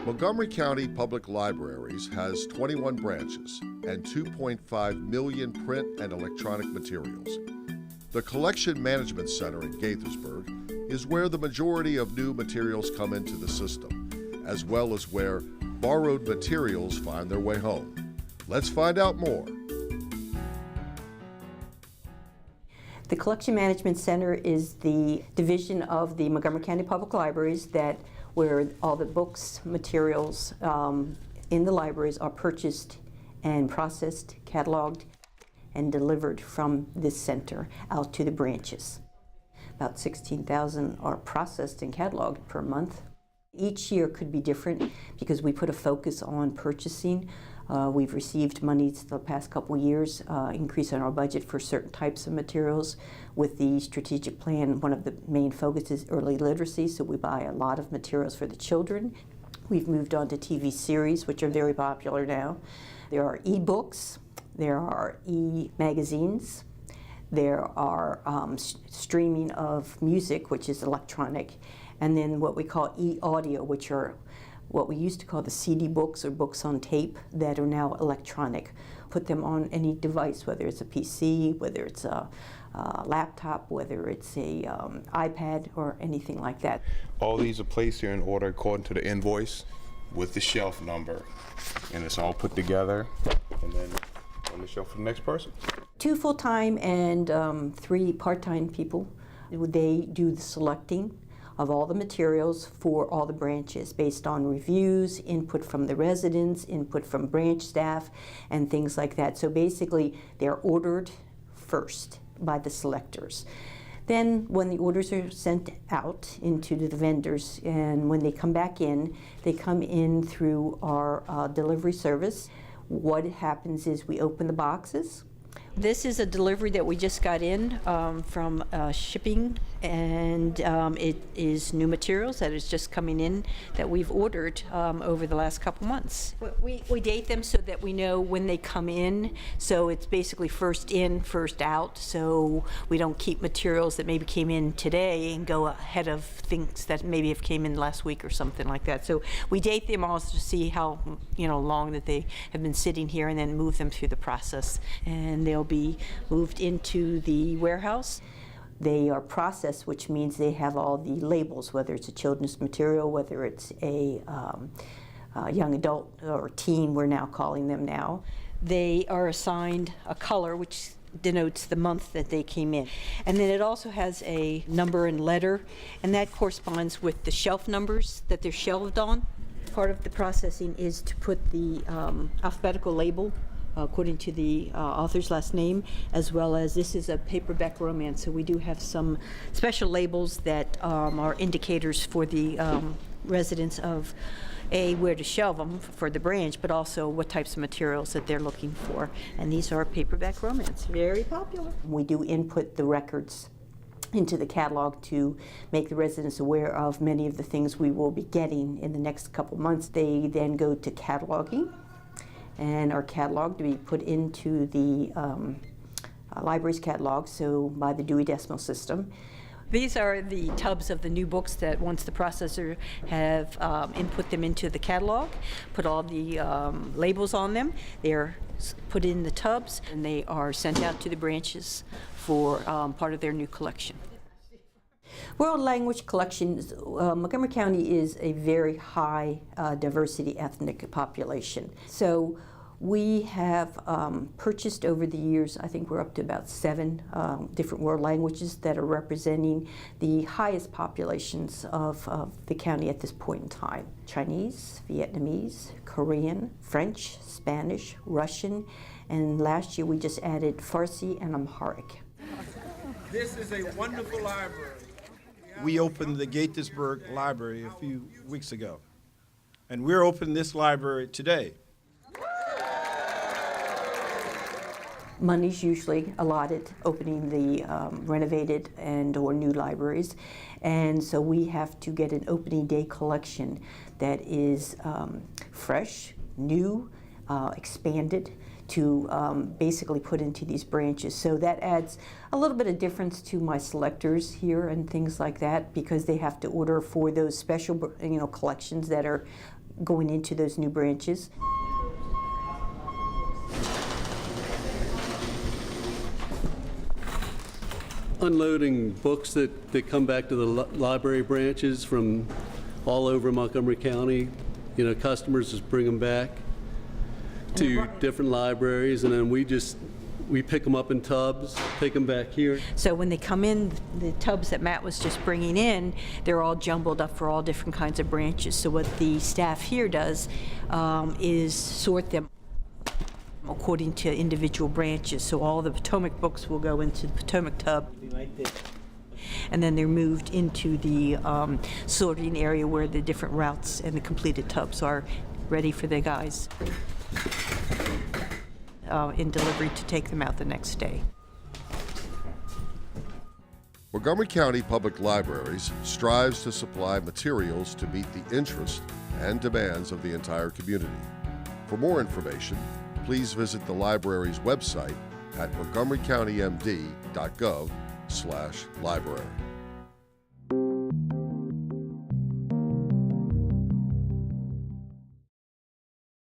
Montgomery County Public Libraries has 21 branches and 2.5 million print and electronic materials. The Collection Management Center in Gaithersburg is where the majority of new materials come into the system, as well as where borrowed materials find their way home. Let's find out more. The Collection Management Center is the division of the Montgomery County Public Libraries where all the books, materials in the libraries are purchased and processed, cataloged, and delivered from this center out to the branches. About 16,000 are processed and cataloged per month. Each year could be different because we put a focus on purchasing. We've received monies the past couple of years, increase in our budget for certain types of materials. With the strategic plan, one of the main focuses is early literacy, so we buy a lot of materials for the children. We've moved on to TV series, which are very popular now. There are e-books, there are e-magazines, there are streaming of music, which is electronic, and then what we call e-audio, which are what we used to call the CD books or books on tape that are now electronic. Put them on any device, whether it's a PC, whether it's a laptop, whether it's a iPad or anything like that. All these are placed here in order according to the invoice with the shelf number. And it's all put together and then on the shelf for the next person. 2 full-time and 3 part-time people. They do the selecting of all the materials for all the branches based on reviews, input from the residents, input from branch staff, and things like that. So basically, they're ordered first by the selectors. Then when the orders are sent out into the vendors, and when they come back in, they come in through our delivery service. What happens is we open the boxes. This is a delivery that we just got in from shipping, and it is new materials that is just coming in that we've ordered over the last couple months. We date them so that we know when they come in, so it's basically first in, first out, so we don't keep materials that maybe came in today and go ahead of things that maybe have came in last week or something like that. So we date them also to see how long that they have been sitting here, and then move them through the process, and they'll be moved into the warehouse. They are processed, which means they have all the labels, whether it's a children's material, whether it's a young adult or teen, we're now calling them now. They are assigned a color, which denotes the month that they came in. And then it also has a number and letter, and that corresponds with the shelf numbers that they're shelved on. Part of the processing is to put the alphabetical label according to the author's last name, as well as this is a paperback romance, so we do have some special labels that are indicators for the residents of where to shelve them for the branch, but also what types of materials that they're looking for. And these are paperback romance, very popular. We do input the records into the catalog to make the residents aware of many of the things we will be getting in the next couple months. They then go to cataloging, and are cataloged to be put into the library's catalog, so by the Dewey Decimal System. These are the tubs of the new books that once the processor have input them into the catalog, put all the labels on them, they're put in the tubs, and they are sent out to the branches for part of their new collection. World language collections, Montgomery County is a very high diversity ethnic population. So we have purchased over the years, I think we're up to about 7 different world languages that are representing the highest populations of the county at this point in time. Chinese, Vietnamese, Korean, French, Spanish, Russian, and last year we just added Farsi and Amharic. This is a wonderful library. We opened the Gaithersburg Library a few weeks ago, and we're opening this library today. Money's usually allotted opening the renovated and or new libraries, and so we have to get an opening day collection that is fresh, new, expanded, to basically put into these branches. So that adds a little bit of difference to my selectors here and things like that, because they have to order for those special collections that are going into those new branches. Unloading books that come back to the library branches from all over Montgomery County. You know, customers just bring them back to different libraries, and then we pick them up in tubs, take them back here. So when they come in, the tubs that Matt was just bringing in, they're all jumbled up for all different kinds of branches. So what the staff here does is sort them according to individual branches. So all the Potomac books will go into the Potomac tub. And then they're moved into the sorting area where the different routes and the completed tubs are ready for the guys in delivery to take them out the next day. Montgomery County Public Libraries strives to supply materials to meet the interests and demands of the entire community. For more information, please visit the library's website at montgomerycountymd.gov/library.